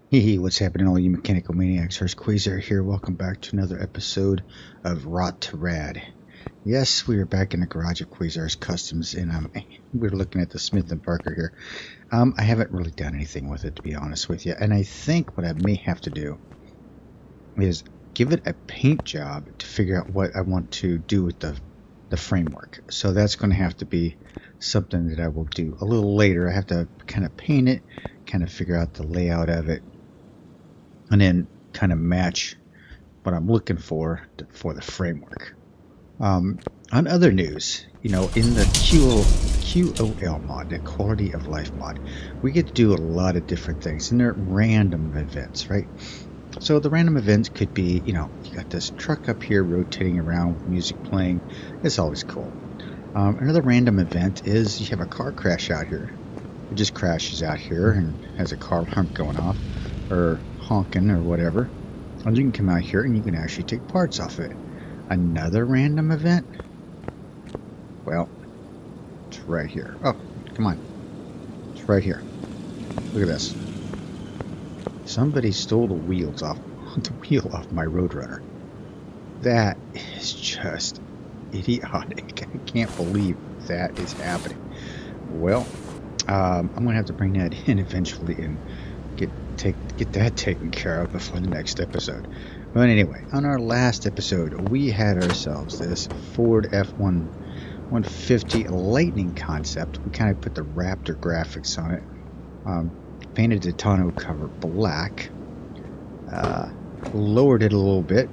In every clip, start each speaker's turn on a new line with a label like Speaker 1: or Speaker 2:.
Speaker 1: Hey, what's happening, all you mechanical maniacs? Hurst Quayzar here. Welcome back to another episode of Rot2Rad. Yes, we are back in the garage of Quayzar's Customs, and we're looking at the Smith & Parker here. I haven't really done anything with it, to be honest with you, and I think what I may have to do is give it a paint job to figure out what I want to do with the framework. So that's going to have to be something that I will do a little later. I have to kind of paint it, kind of figure out the layout of it, and then kind of match what I'm looking for the framework. On other news, in the QOL mod, the quality of life mod, we get to do a lot of different things, and they're random events, right? So the random events could be, you got this truck up here rotating around with music playing. It's always cool. Another random event is you have a car crash out here. It just crashes out here and has a car alarm going off, or honking or whatever, and you can come out here and you can actually take parts off of it. Another random event, well, it's right here. Oh, come on, it's right here. Look at this. Somebody stole the wheel off my Roadrunner. That is just idiotic. I can't believe that is happening. Well, I'm gonna have to bring that in eventually and get that taken care of before the next episode. But anyway, on our last episode, we had ourselves this Ford F-150 Lightning concept. We kind of put the Raptor graphics on it, painted the tonneau cover black, lowered it a little bit,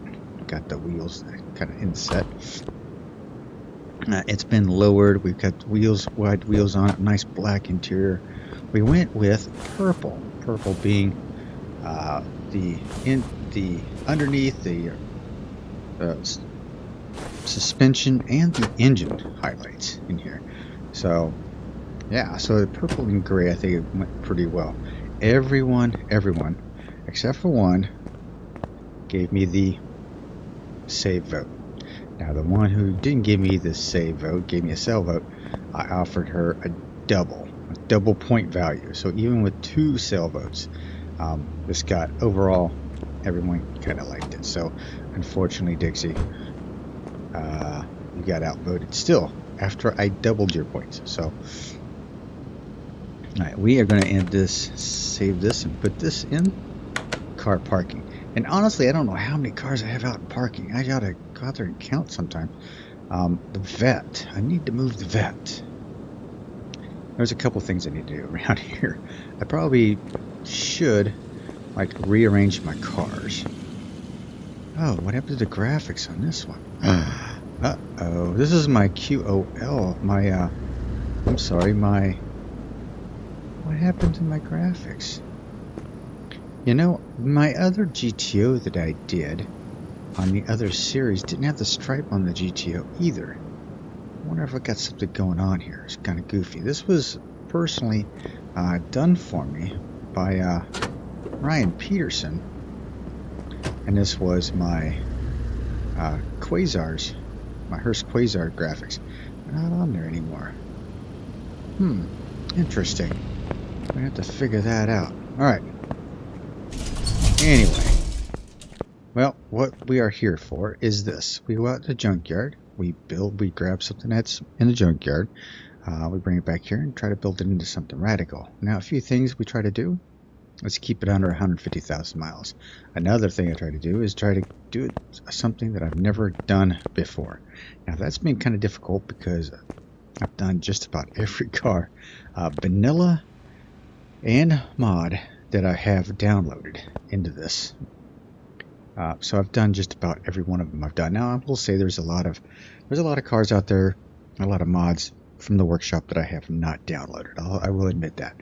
Speaker 1: got the wheels kind of inset. It's been lowered. We've got wide wheels on it, nice black interior. We went with purple being the underneath the suspension and the engine highlights in here. So yeah, so the purple and gray, I think it went pretty well. Everyone except for one gave me the save vote. Now the one who didn't give me the save vote, gave me a sell vote, I offered her a double point value. So even with 2 sell votes, this got overall, everyone kind of liked it. So unfortunately, Dixie, you got outvoted still after I doubled your points. So alright, we are going to end this, save this, and put this in car parking. And honestly, I don't know how many cars I have out in parking. I gotta go out there and count sometime. The vet. I need to move the vet. There's a couple things I need to do around here. I probably should, rearrange my cars. Oh, what happened to the graphics on this one? Uh-oh. This is my QOL. I'm sorry, what happened to my graphics? My other GTO that I did on the other series didn't have the stripe on the GTO either. I wonder if I got something going on here. It's kind of goofy. This was personally done for me by Ryan Peterson, and this was my Quayzar's, my Hurst Quayzar graphics. They're not on there anymore. Interesting. We have to figure that out. All right. Anyway, well, what we are here for is this. We go out to the junkyard, we grab something that's in the junkyard, we bring it back here and try to build it into something radical. Now, a few things we try to do is keep it under 150,000 miles. Another thing I try to do is try to do something that I've never done before. Now, that's been kind of difficult because I've done just about every car, vanilla and mod, that I have downloaded into this. So I've done just about every one of them I've done. Now I will say there's a lot of cars out there, a lot of mods from the workshop that I have not downloaded. I will admit that.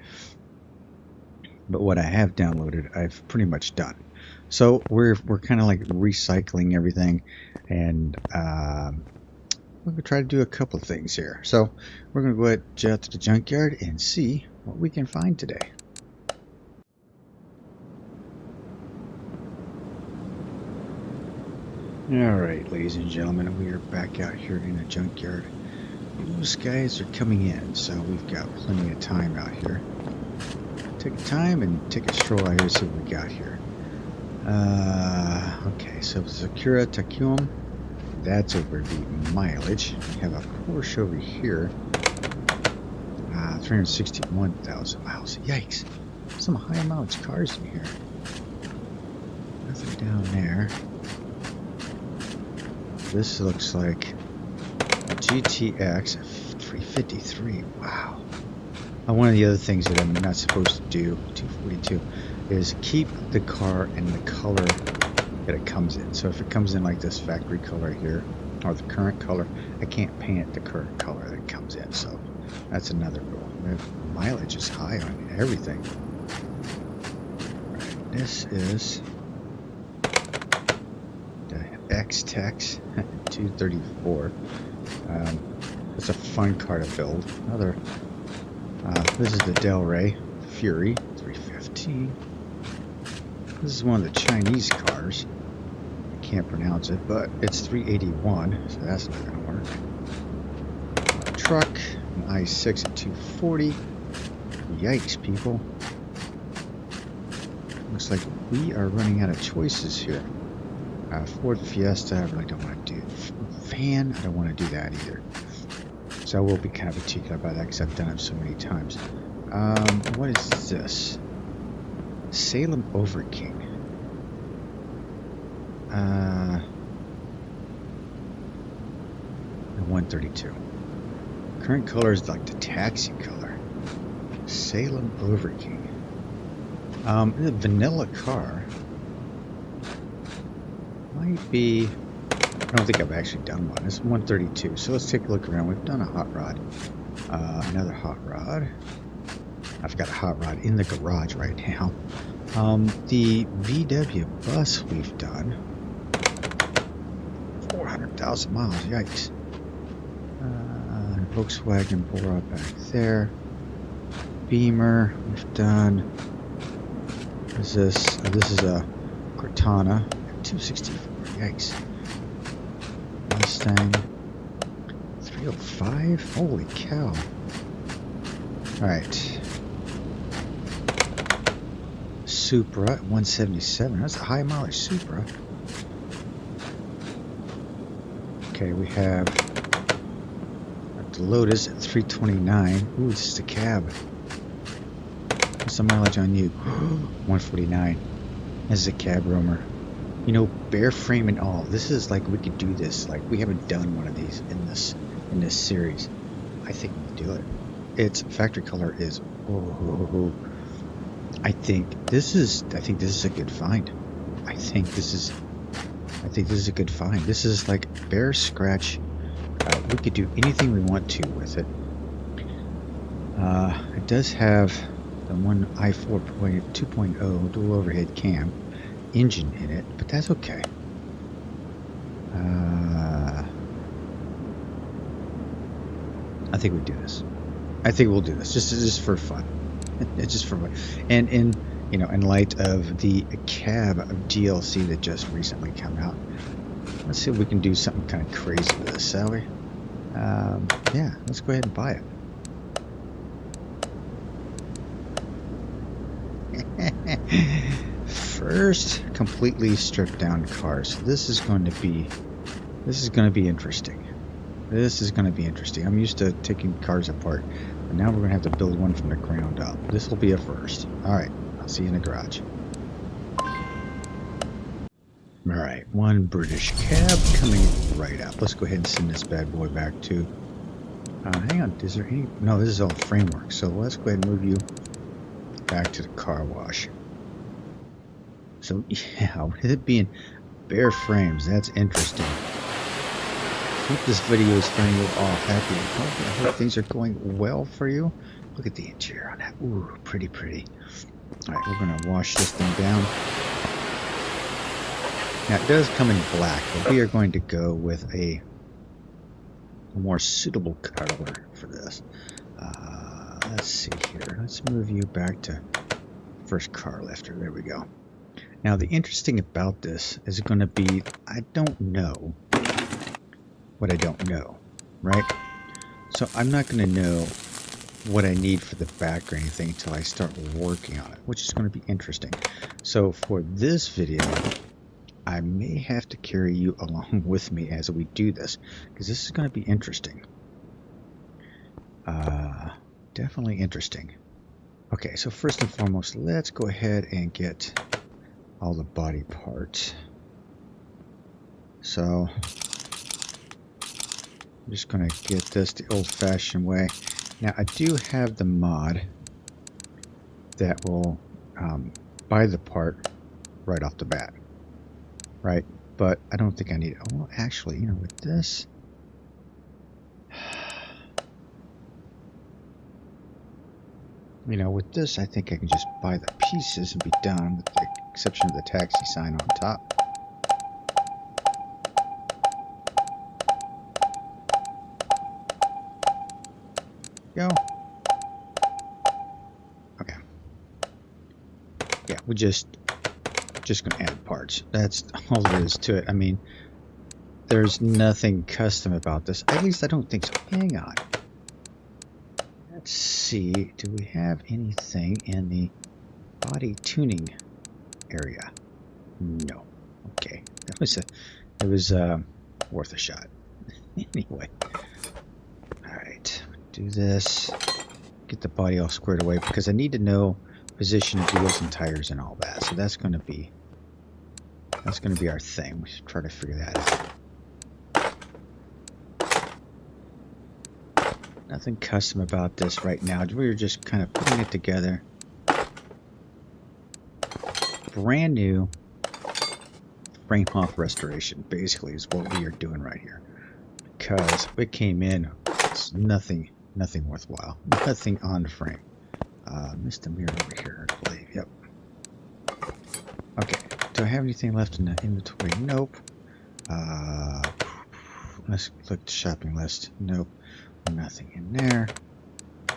Speaker 1: But what I have downloaded, I've pretty much done. So we're kind of like recycling everything, and we're gonna try to do a couple of things here. So we're gonna go ahead out to the junkyard and see what we can find today. Alright, ladies and gentlemen, we are back out here in the junkyard. Blue skies are coming in, so we've got plenty of time out here take time and take a stroll out here, see what we got here. Okay, so Sakura Takuum, that's over the mileage. We have a Porsche over here. 361,000 miles. Yikes. Some high mileage cars in here. Nothing down there. This looks like a GTX 353. Wow. One of the other things that I'm not supposed to do, 242, is keep the car in the color that it comes in. So if it comes in like this factory color here, or the current color, I can't paint the current color that it comes in. So that's another rule. The mileage is high on everything. Right, this is the X-Tex 234. It's a fun car to build. This is the Del Rey Fury 315. This is one of the Chinese cars. I can't pronounce it, but it's 381, so that's not going to work. Truck, an i6 at 240. Yikes, people. Looks like we are running out of choices here. Ford Fiesta, I really don't want to do. Van, I don't want to do that either. So I will be kind of particular about that because I've done it so many times. What is this? Salem Overking. 132. Current color is like the taxi color. Salem Overking. The vanilla car might be. I don't think I've actually done one. It's 132. So let's take a look around. We've done a hot rod. Another hot rod. I've got a hot rod in the garage right now. The VW bus we've done. 400,000 miles. Yikes. Volkswagen Bora back there. Beamer we've done. What is this? This is a Cortana 264. Yikes. Mustang 305. Holy cow. Alright. Supra 177. That's a high mileage Supra. Okay, we have the Lotus at 329. Ooh, this is the cab. What's the mileage on you? 149. This is a cab roamer. You know, bare frame and all. This is like we could do this. Like we haven't done one of these in this series. I think we can do it. Its factory color is. I think this is a good find. I think this is a good find. This is like bare scratch. We could do anything we want to with it. It does have the one i4 2.0 dual overhead cam engine in it, but that's okay. I think we do this. I think we'll do this just for fun. It's just for fun. And in light of the cab DLC that just recently came out, let's see if we can do something kind of crazy with this, shall we? Yeah, let's go ahead and buy it. First, completely stripped down car. So this is going to be interesting. This is going to be interesting. I'm used to taking cars apart, but now we're going to have to build one from the ground up. This will be a first. All right, I'll see you in the garage. All right, one British cab coming right up. Let's go ahead and send this bad boy back to. Hang on, is there any? No, this is all framework. So let's go ahead and move you back to the car wash. So yeah, with it being bare frames, that's interesting. I hope this video is finding you all happy. I hope things are going well for you. Look at the interior on that. Ooh, pretty. All right, we're gonna wash this thing down. Now it does come in black, but we are going to go with a more suitable color for this. Let's see here. Let's move you back to first car lifter. There we go. Now the interesting about this is going to be, I don't know what I don't know, right? So I'm not going to know what I need for the back or anything until I start working on it, which is going to be interesting. So for this video, I may have to carry you along with me as we do this, because this is going to be interesting. Definitely interesting. Okay, so first and foremost, let's go ahead and get all the body parts. So I'm just going to get this the old-fashioned way. Now, I do have the mod that will buy the part right off the bat, right? But I don't think I need it. Oh, actually, you know, with this, I think I can just buy the pieces and be done, with the exception of the taxi sign on top. Go. Okay. Yeah, we're just gonna add parts. That's all there is to it. I mean, there's nothing custom about this. At least I don't think so. Hang on. Let's see. Do we have anything in the body tuning area? No. Okay. It was worth a shot. Anyway. Alright. Do this. Get the body all squared away because I need to know position of wheels and tires and all that. So that's gonna be our thing. We should try to figure that out. Nothing custom about this right now. We're just kind of putting it together. Brand new frame off restoration basically is what we are doing right here. Because it came in, it's nothing worthwhile. Nothing on frame. Missed a mirror over here, I believe. Yep. Okay. Do I have anything left in the inventory? Nope. Let's look at the shopping list. Nope. Nothing in there.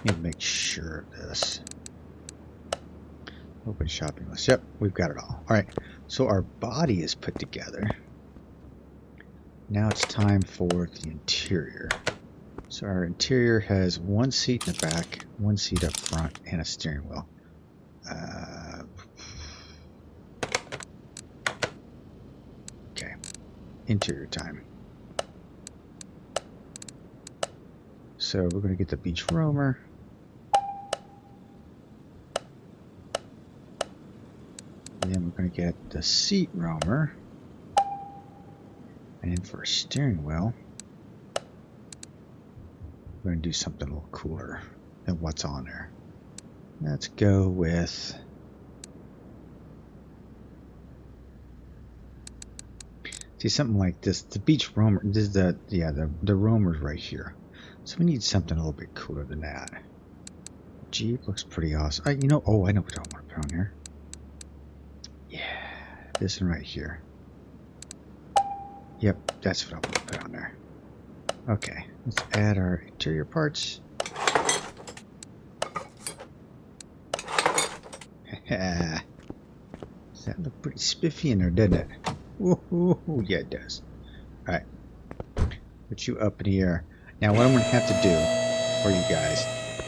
Speaker 1: Need to make sure of this. Open shopping list. Yep, we've got it all. Alright, so our body is put together. Now it's time for the interior. So our interior has one seat in the back, one seat up front, and a steering wheel. Okay, interior time. So we're going to get the beach roamer. And then we're going to get the seat roamer. And then for a steering wheel, we're going to do something a little cooler than what's on there. Let's go with... See, something like this. The beach roamer, this is the roamer's right here. So we need something a little bit cooler than that. Jeep looks pretty awesome. I know what I want to put on here. Yeah, this one right here. Yep, that's what I want to put on there. Okay, let's add our interior parts. Does that look pretty spiffy in there, doesn't it? Ooh, yeah, it does. Alright, put you up in the air. Now what I'm going to have to do for you guys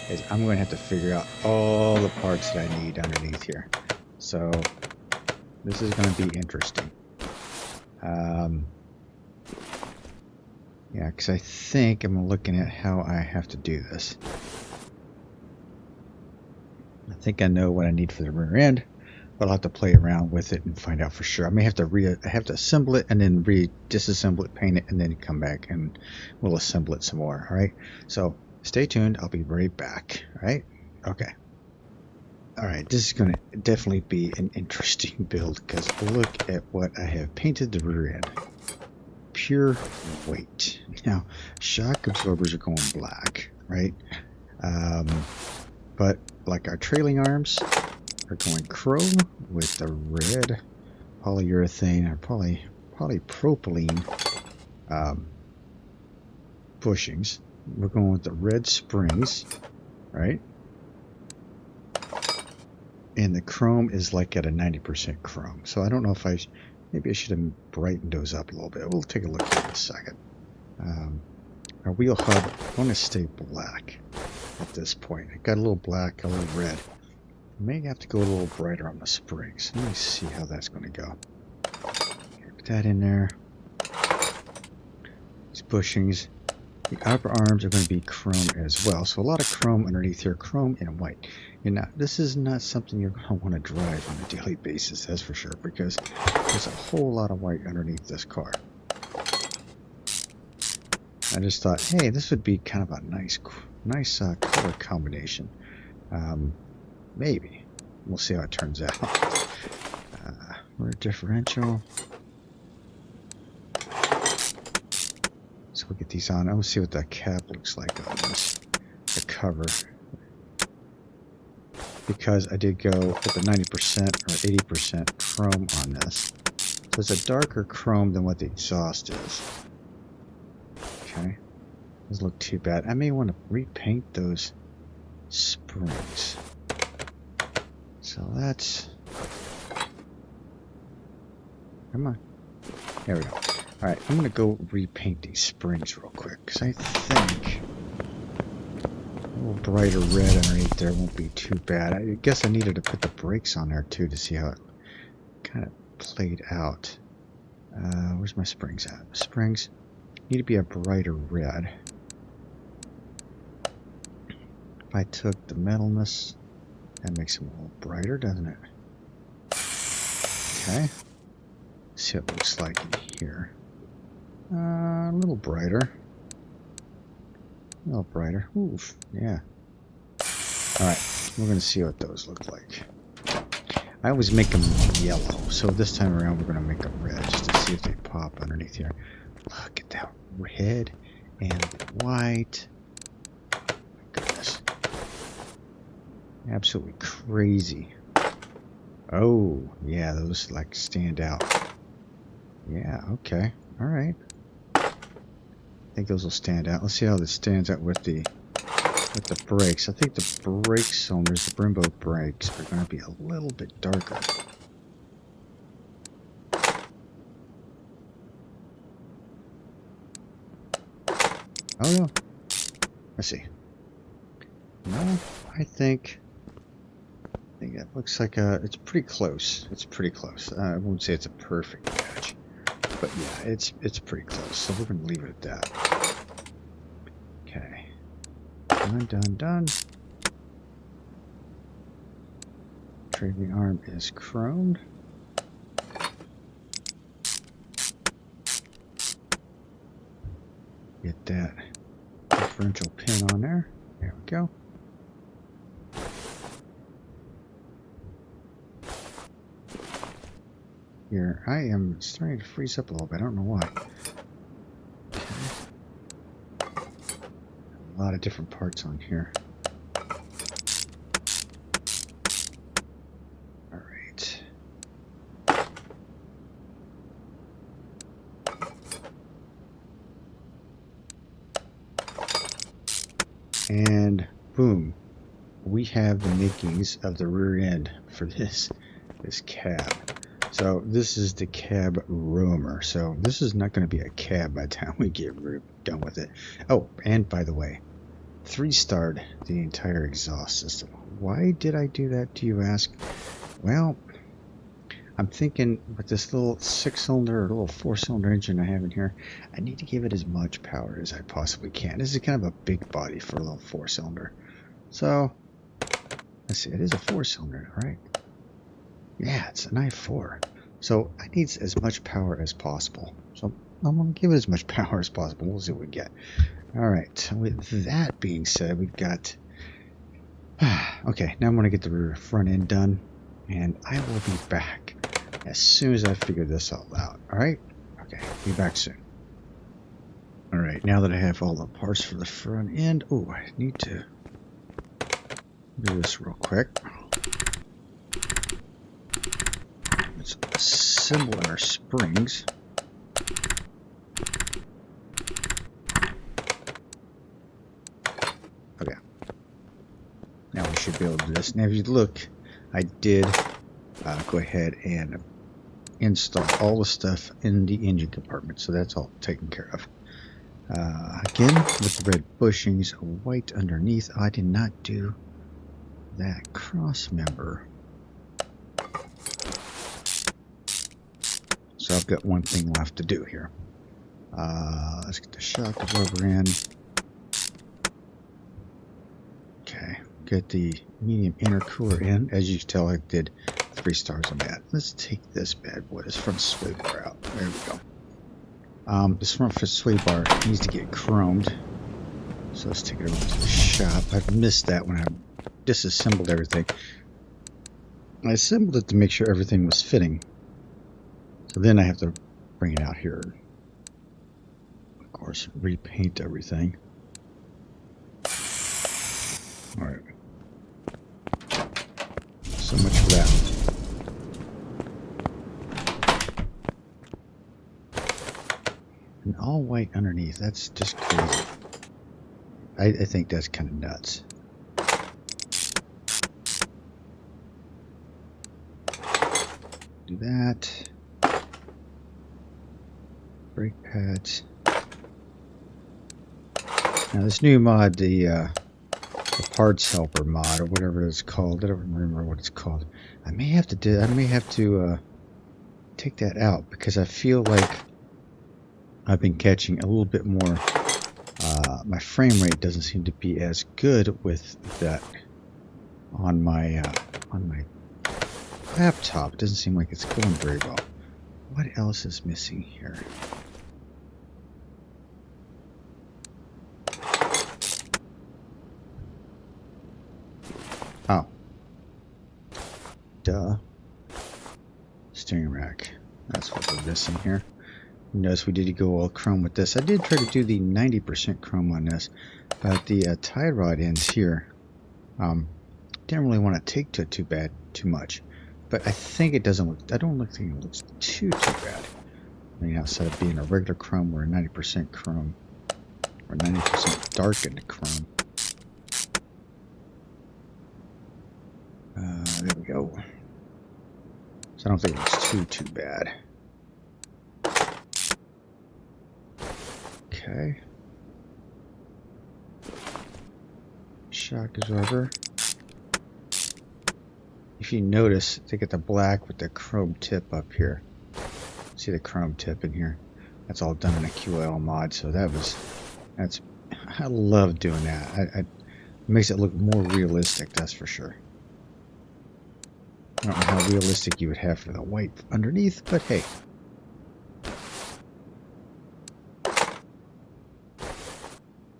Speaker 1: is I'm going to have to figure out all the parts that I need underneath here. So this is going to be interesting. Yeah, because I think I'm looking at how I have to do this. I think I know what I need for the rear end, but I'll have to play around with it and find out for sure. I may have to assemble it and then disassemble it, paint it, and then come back and we'll assemble it some more. All right. So stay tuned. I'll be right back. All right. Okay. All right. This is going to definitely be an interesting build because look at what I have painted the rear end. Pure white. Now, shock absorbers are going black, right? But like our trailing arms are going chrome with the red polyurethane or polypropylene bushings. We're going with the red springs, right? And the chrome is like at a 90% chrome. So I don't know if maybe I should have brightened those up a little bit. We'll take a look in a second. Our wheel hub, I want to stay black. at this point. I got a little black, a little red. May have to go a little brighter on the springs. Let me see how that's going to go. Put that in there. These bushings. The upper arms are going to be chrome as well. So a lot of chrome underneath here. Chrome and white. And now, this is not something you're going to want to drive on a daily basis, that's for sure. Because there's a whole lot of white underneath this car. I just thought, hey, this would be kind of a nice color combination. Maybe. We'll see how it turns out. Rear differential. So we'll get these on. Let's see what that cap looks like on this. The cover. Because I did go with the 90% or 80% chrome on this. So it's a darker chrome than what the exhaust is. Okay. Doesn't look too bad. I may want to repaint those springs. So that's... Come on. There we go. Alright, I'm going to go repaint these springs real quick. Because I think a little brighter red underneath there won't be too bad. I guess I needed to put the brakes on there too to see how it kind of played out. Where's my springs at? Springs need to be a brighter red. If I took the metalness, that makes them a little brighter, doesn't it? Okay. Let's see what it looks like in here. A little brighter. A little brighter. Oof, yeah. Alright, we're going to see what those look like. I always make them yellow, so this time around we're going to make them red just to see if they pop underneath here. Look at that red and white. Oh my goodness. Absolutely crazy. Oh, yeah, those like stand out. Yeah, okay. Alright. I think those will stand out. Let's see how this stands out with the brakes. I think the brake cylinders, the Brembo brakes, are going to be a little bit darker. Oh no. Let's see. No, I think that looks like it's pretty close. It's pretty close. I won't say it's a perfect match, but yeah, it's pretty close. So we're gonna leave it at that. Okay. Done. Trailing arm is chromed. Get that differential pin on there. There we go. Here, I am starting to freeze up a little bit. I don't know why. Okay. A lot of different parts on here. Alright. And boom. We have the makings of the rear end for this cab. So this is the cab roamer. So this is not going to be a cab by the time we get done with it. Oh, and by the way, 3-starred the entire exhaust system. Why did I do that, do you ask? Well, I'm thinking with this little 6-cylinder or little 4-cylinder engine I have in here, I need to give it as much power as I possibly can. This is kind of a big body for a little 4-cylinder. So, let's see, it is a 4-cylinder, right? Yeah, it's an i4. So I need as much power as possible. So I'm going to give it as much power as possible. We'll see what we get. Alright, with that being said, we've got... Okay, now I'm going to get the front end done. And I will be back as soon as I figure this all out. Alright? Okay, be back soon. Alright, now that I have all the parts for the front end... Oh, I need to do this real quick. Let's assemble our springs. Okay. Now we should be able to do this. Now if you look, I did go ahead and install all the stuff in the engine compartment. So that's all taken care of. Again, with the red bushings, white underneath. I did not do that cross member. So I've got one thing left to do here. Let's get the shock absorber in. Okay, get the medium intercooler in. As you can tell, I did 3 stars on that. Let's take this bad boy, this front sway bar out. There we go. This front sway bar needs to get chromed. So let's take it over to the shop. I've missed that when I disassembled everything. I assembled it to make sure everything was fitting. So then I have to bring it out here. Of course, repaint everything. Alright. So much for that. And all white underneath. That's just crazy. I think that's kind of nuts. Do that. Brake pads. Now this new mod, the parts helper mod or whatever it's called. I don't remember what it's called. I may have to take that out because I feel like I've been catching a little bit more. My frame rate doesn't seem to be as good with that on my laptop. It doesn't seem like it's going very well. What else is missing here? Oh. Duh. Steering rack. That's what we're missing here. Notice we did go all chrome with this. I did try to do the 90% chrome on this, but the tie rod ends here. Didn't really want to take to it too much. But I think it doesn't look, I don't think it looks too bad. I mean, outside of being a regular chrome or a 90% chrome, or 90% darkened chrome. There we go. So I don't think it looks too bad. Okay. Shock absorber. If you notice, they get the black with the chrome tip up here. See the chrome tip in here? That's all done in a QL mod, so I love doing that. It makes it look more realistic, that's for sure. I don't know how realistic you would have for the white underneath, but hey.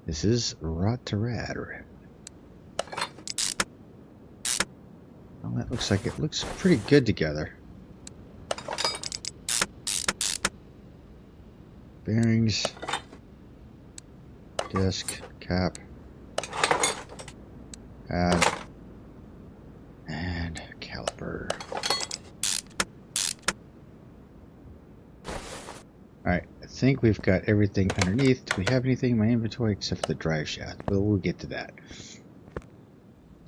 Speaker 1: This is Rot2Rad. Well, that looks like it looks pretty good together. Bearings, disc, cap, pad, and caliper. Alright, I think we've got everything underneath. Do we have anything in my inventory except for the drive shaft? Well, we'll get to that.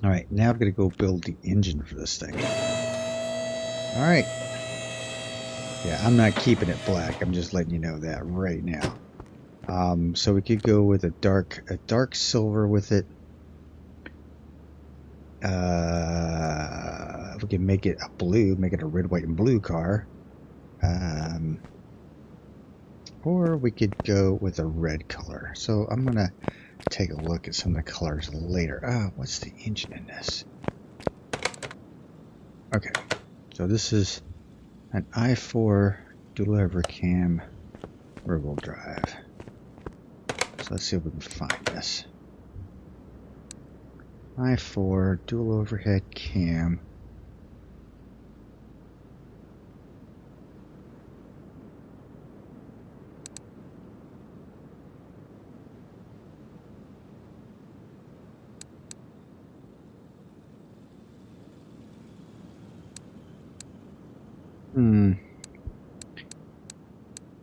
Speaker 1: Alright, now I'm going to go build the engine for this thing. Alright. Yeah, I'm not keeping it black. I'm just letting you know that right now. So we could go with a dark silver with it. We can make it a blue, make it a red, white, and blue car. Or we could go with a red color. So I'm going to take a look at some of the colors later. What's the engine in this? Okay, so this is an i4 dual overcam rear-wheel drive. So let's see if we can find this. i4 dual overhead cam.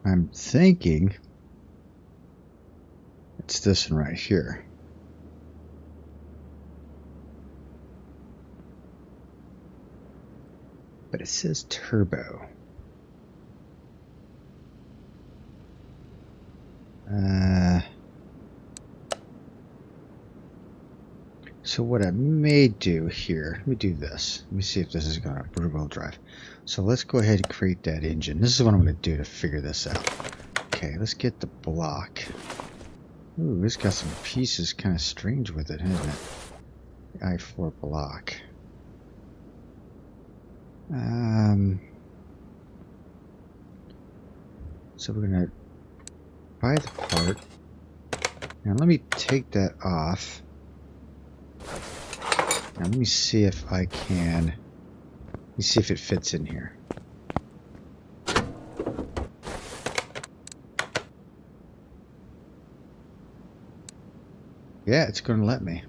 Speaker 1: I'm thinking it's this one right here. But it says turbo. So what I may do here, let me do this. Let me see if this is going to rear-wheel drive. So let's go ahead and create that engine. This is what I'm going to do to figure this out. Okay, let's get the block. Ooh, it's got some pieces kind of strange with it, hasn't it? The I-4 block. So we're going to buy the part. Now let me take that off. Now let me see if I can. Let me see if it fits in here. Yeah, it's going to let me.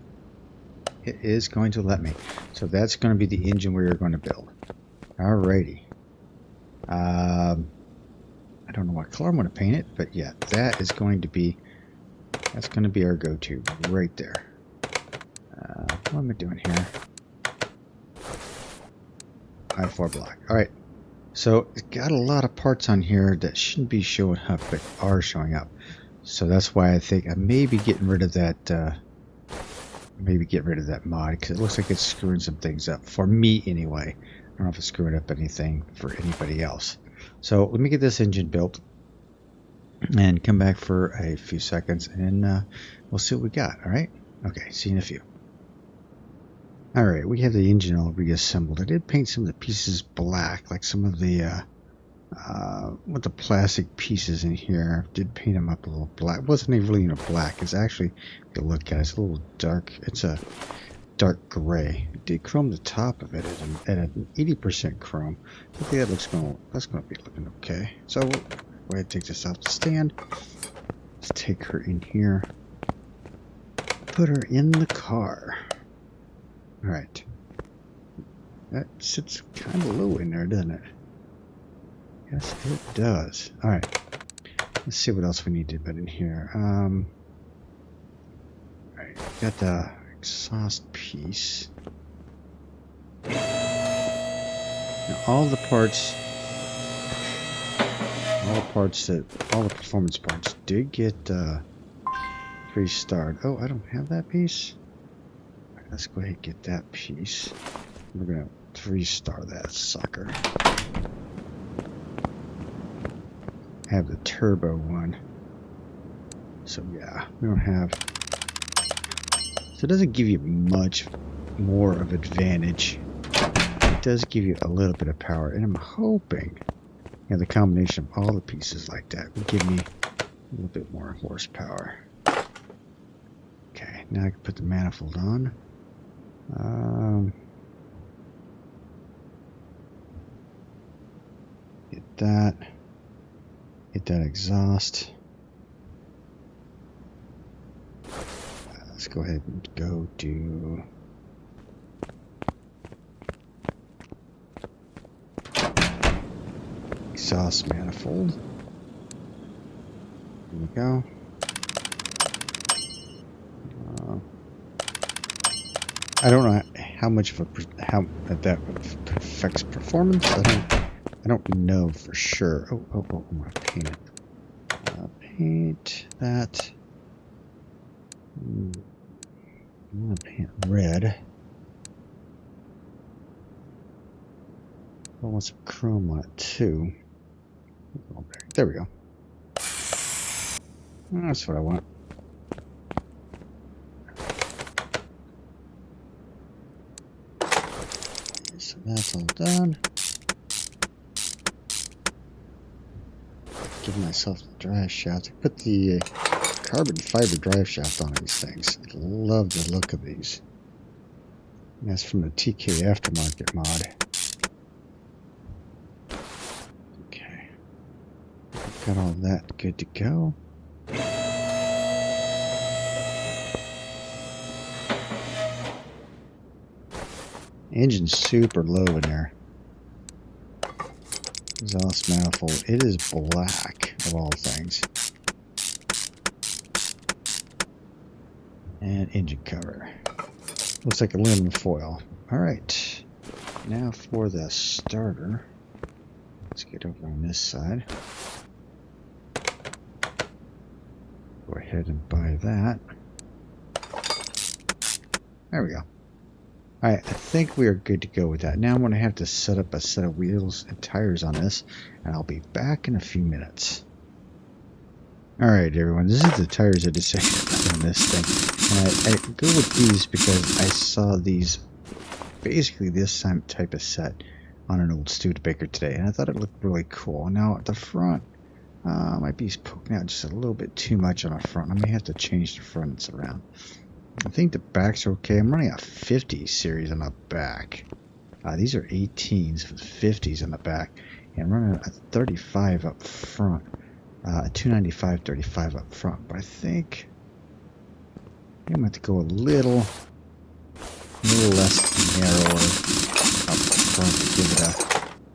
Speaker 1: It is going to let me. So that's going to be the engine we are going to build. Alrighty. I don't know what color I'm going to paint it, but yeah, that is going to be. That's going to be our go-to right there. What am I doing here? I-4 block. Alright. So it's got a lot of parts on here that shouldn't be showing up, but are showing up. So that's why I think I may be getting rid of that. Maybe get rid of that mod because it looks like it's screwing some things up for me anyway. I don't know if it's screwing up anything for anybody else. So let me get this engine built and come back for a few seconds, and we'll see what we got. All right. Okay. See you in a few. All right. We have the engine all reassembled. I did paint some of the pieces black, like some of the with the plastic pieces in here. I did paint them up a little black. It wasn't even really black. It's actually, if you look at it, it's a little dark. It's a dark gray. I did chrome the top of it at an 80% chrome. I think that's going to be looking okay. So we'll go ahead and take this off the stand. Let's take her in here. Put her in the car. All right. That sits kind of low in there, doesn't it? Yes, it does. All right. Let's see what else we need to put in here. All right. Got the exhaust piece. Now, all the performance parts did get 3-starred. Oh, I don't have that piece. All right, let's go ahead and get that piece. We're gonna 3-star that sucker. Have the turbo one. So yeah, we don't have. So it doesn't give you much more of advantage. It does give you a little bit of power, and I'm hoping, the combination of all the pieces like that will give me a little bit more horsepower. Okay, now I can put the manifold on. Get that. Get that exhaust. Let's go ahead and go to exhaust manifold. There we go. I don't know how much of how that affects performance. I don't know for sure. Oh, I'm gonna paint it. Paint that. I'm gonna paint red. I want some chrome on it too. There we go. That's what I want. So that's all done. Give myself the drive shaft. I put the carbon fiber drive shaft on these things. I love the look of these. And that's from the TK Aftermarket mod. Okay. Got all that good to go. Engine's super low in there. Exhaust manifold. It is black of all things. And engine cover. Looks like aluminum foil. Alright. Now for the starter. Let's get over on this side. Go ahead and buy that. There we go. Alright, I think we are good to go with that. Now I'm going to have to set up a set of wheels and tires on this, and I'll be back in a few minutes. Alright everyone, this is the tires I decided to put on this thing. And I go with these because I saw these, basically this type of set on an old Studebaker today, and I thought it looked really cool. Now at the front, might be poking out just a little bit too much on the front. I may have to change the fronts around. I think the backs are okay. I'm running a 50 series on the back. These are 18s for the 50s on the back. And I'm running a 35 up front. A 295 35 up front. But I think I'm going to have to go a little less narrower up front to give it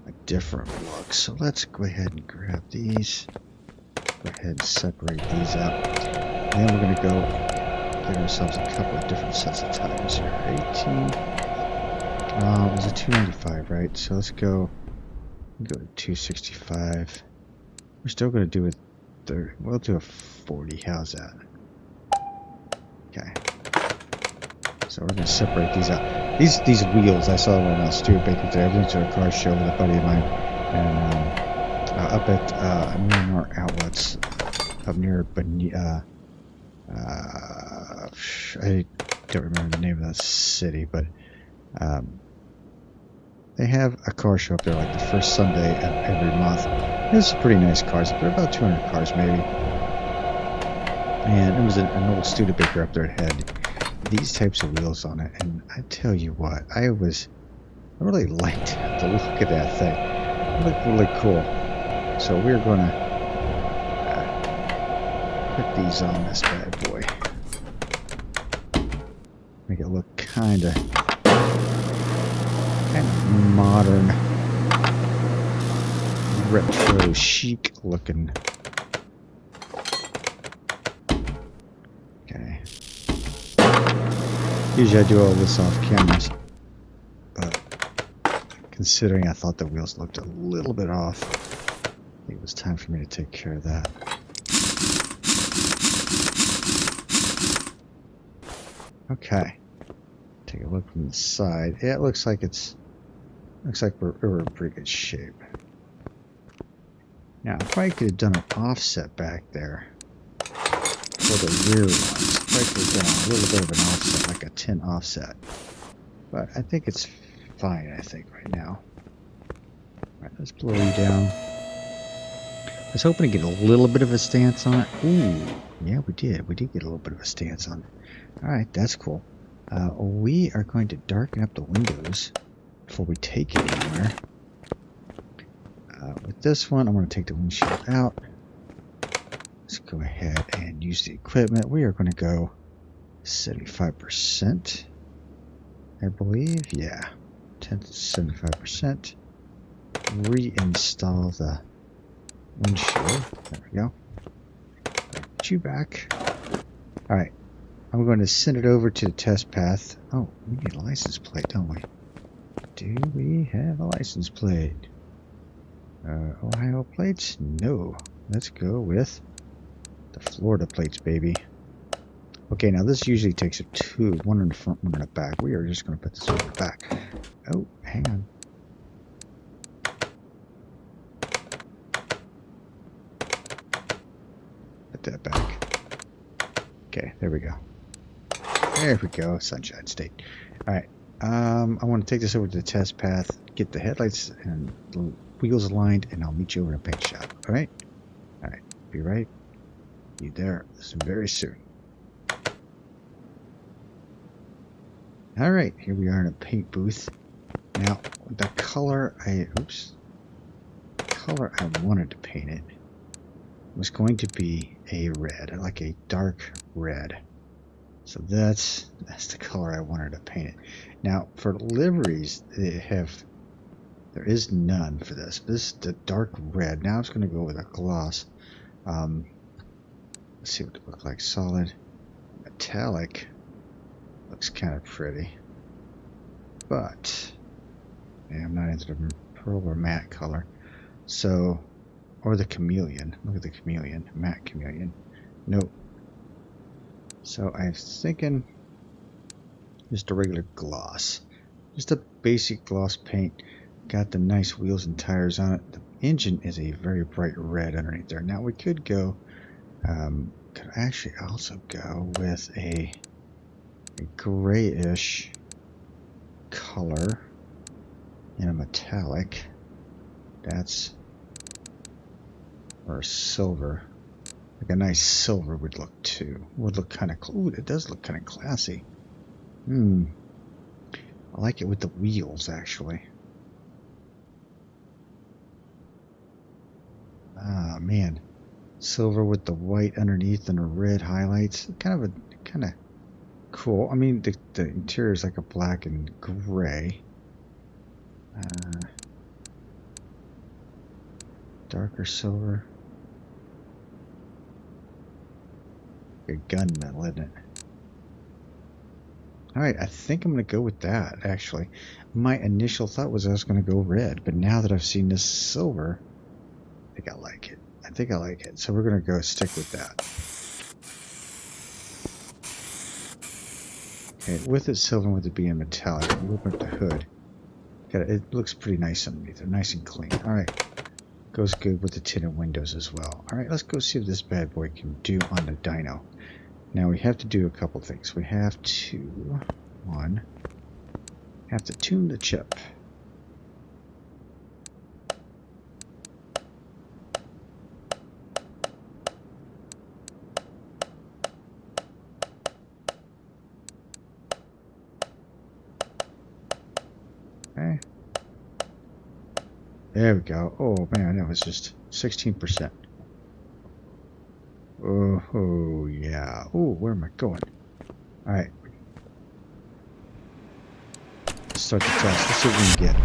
Speaker 1: a different look. So let's go ahead and grab these. Go ahead and separate these up. And then we're going to go get ourselves a couple of different sets of tires here. 18. It was a 295, right? So let's go to 265. We're still going to do it 30. We'll do a 40. How's that? Okay. So we're going to separate these out. These wheels, I saw one on Studebaker today. I went to a car show with a buddy of mine, and up at Miramar Outlets, up near I don't remember the name of that city, but they have a car show up there like the first Sunday of every month. There's some pretty nice cars up there, about 200 cars maybe. And it was an old Studebaker up there that had these types of wheels on it. And I tell you what, I really liked the look of that thing. It looked really cool. So we're going to put these on this bad boy. Make it look kind of modern, retro chic looking. Okay. Usually I do all this off cameras, but considering I thought the wheels looked a little bit off, I think it was time for me to take care of that. Okay, take a look from the side. Yeah, it looks like we're in pretty good shape. Now, if I could have done an offset back there for the rear ones, if I could have done a little bit of an offset, like a 10 offset. But I think it's fine, I think, right now. Alright, let's blow you down. I was hoping to get a little bit of a stance on it. Ooh, yeah, we did. We did get a little bit of a stance on it. Alright, that's cool. We are going to darken up the windows before we take it anywhere. With this one, I'm going to take the windshield out. Let's go ahead and use the equipment. We are going to go 75%, I believe. Yeah, 10 to 75%. Reinstall the windshield. There we go. Put you back. Alright. I'm going to send it over to the test path. Oh, we need a license plate, don't we? Do we have a license plate? Ohio plates? No. Let's go with the Florida plates, baby. Okay, now this usually takes a two. One in the front, one in the back. We are just going to put this over the back. Oh, hang on. Put that back. Okay, there we go. There we go, Sunshine State. Alright, I want to take this over to the test path, get the headlights and the wheels aligned, and I'll meet you over in the paint shop. Alright? Alright, be right. Be there very soon. Alright, here we are in a paint booth. Now, the color I wanted to paint it was going to be a red, like a dark red. So that's the color I wanted to paint it. Now for liveries, there is none for this. This is the dark red. Now it's going to go with a gloss. Let's see what it looks like. Solid metallic looks kind of pretty, but yeah, I'm not into the pearl or matte color. So, or the chameleon. Look at the chameleon, matte chameleon. Nope. So I'm thinking just a regular gloss. Just a basic gloss paint. Got the nice wheels and tires on it. The engine is a very bright red underneath there. Now we could go, could actually also go with a grayish color in a metallic. That's, or a silver. Like a nice silver would look too. Would look kind of cool. It does look kind of classy. I like it with the wheels actually. Ah man, silver with the white underneath and the red highlights. Kind of cool. I mean, the interior is like a black and gray. Darker silver. A gunmetal, isn't it? Alright, I think I'm going to go with that, actually. My initial thought was I was going to go red, but now that I've seen this silver, I think I like it. I think I like it. So we're going to go stick with that. Okay, with it silver and with it being metallic, we'll open up the hood. It looks pretty nice underneath there, nice and clean. Alright, goes good with the tinted windows as well. Alright, let's go see what this bad boy can do on the dyno. Now we have to do a couple things. We have to, have to tune the chip. Okay. There we go. Oh man, that was just 16%. Oh yeah. Oh, where am I going? Alright. Let's start the test. Let's see what we can get.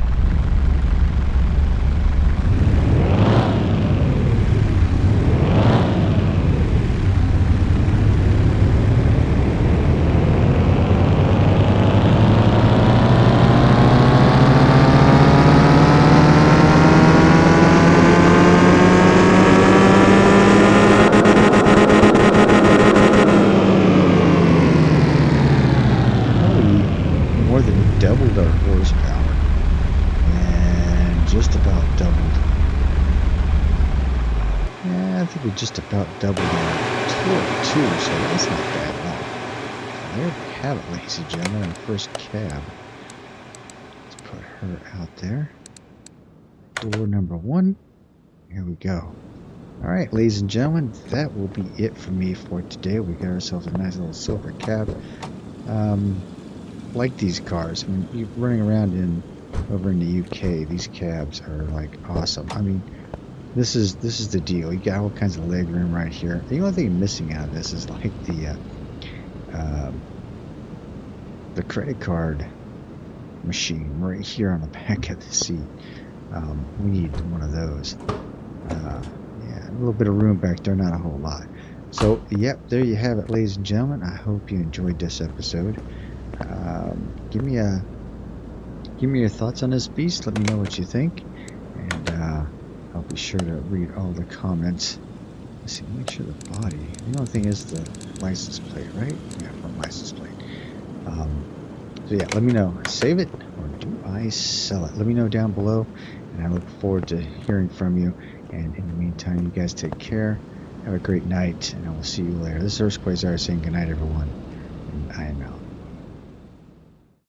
Speaker 1: Doubled our horsepower and just about doubled. Yeah, I think we just about doubled our torque too, so that's not bad at all. There we have it, ladies and gentlemen, our first cab. Let's put her out there. Door number 1. Here we go. Alright, ladies and gentlemen, that will be it for me for today. We got ourselves a nice little silver cab. Like these cars. I mean, you're running around over in the UK, these cabs are like awesome. I mean, this is the deal. You got all kinds of leg room right here. The only thing missing out of this is like the credit card machine right here on the back of the seat. We need one of those. Yeah, a little bit of room back there, not a whole lot. So, yep, there you have it, ladies and gentlemen. I hope you enjoyed this episode. Give me your thoughts on this beast. Let me know what you think, and I'll be sure to read all the comments. Let's see, make sure the body. The only thing is the license plate, right? Yeah, front license plate. So yeah, let me know. Save it or do I sell it? Let me know down below, and I look forward to hearing from you. And in the meantime, you guys take care. Have a great night, and I will see you later. This is Hurst Quayzar saying good night, everyone, and I am out.